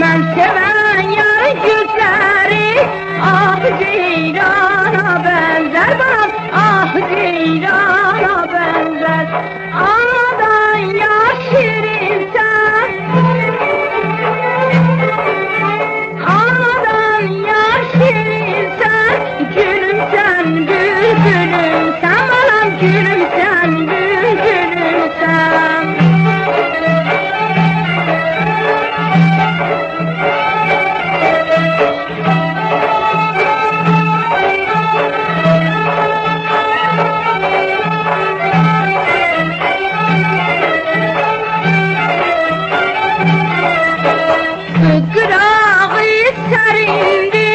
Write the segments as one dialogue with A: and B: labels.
A: Ben seven yar güzleri, ah ceyrana benzer bak, ah ceyrana benzer. Anadan yaş şirin sen, anadan yaş şirin sen, gülüm sen, bülbülüm sen, balam gülüm sen, bülbülüm sen. Sıkırağı serindi,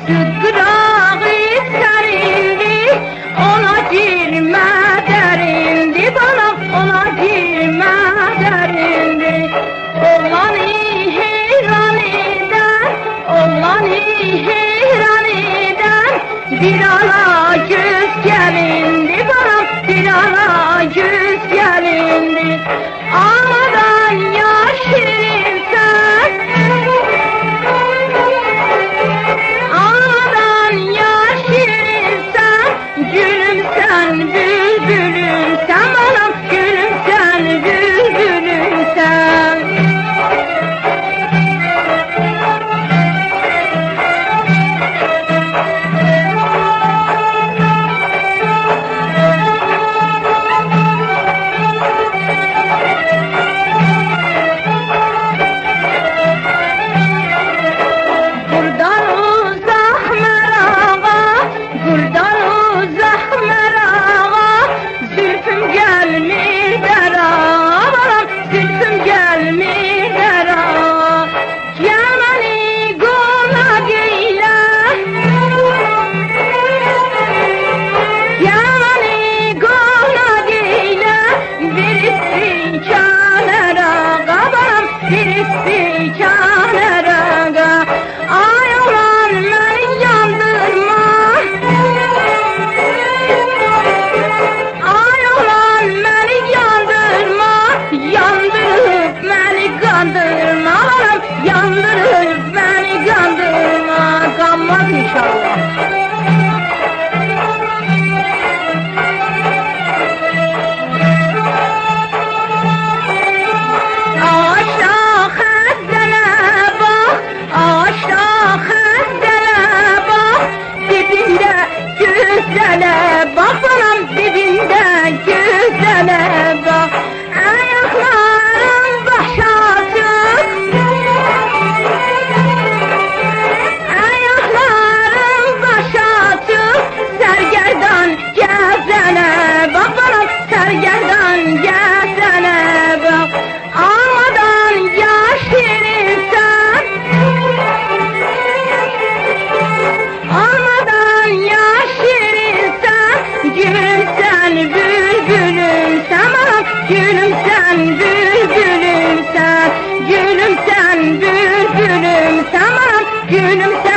A: sıkırağı serindi, ona girme derindi, bana ona girme derindi. Oğlanı heyran eder, oğlanı heyran eder, bir ala göz gelindi, bana bir ala göz gelindi. Anadan yaş şirin sen, anadan yaş şirin sen, gülüm sen, bülbülüm sen, bana gülüm sen, bülbülüm sen. Yandırıp beni kandırma, kanmaz inşallah. Ağaçta xəzdələ bax, ağaçta xəzdələ bax, dibində gözələ bax, balam dibində gözələ bax. Ayaqlarım başa açıq, ayaqlarım başa açıq, sərgərdan gəzənə bax, balam sərgərdan gəzənə bax. Anadan yaş şirin sen, anadan yaş şirin sen, gülüm sen, bülbülüm sen, bana gülüm sen, bülbülüm sen, gülüm sen, bülbülüm sen, bana gülüm sen.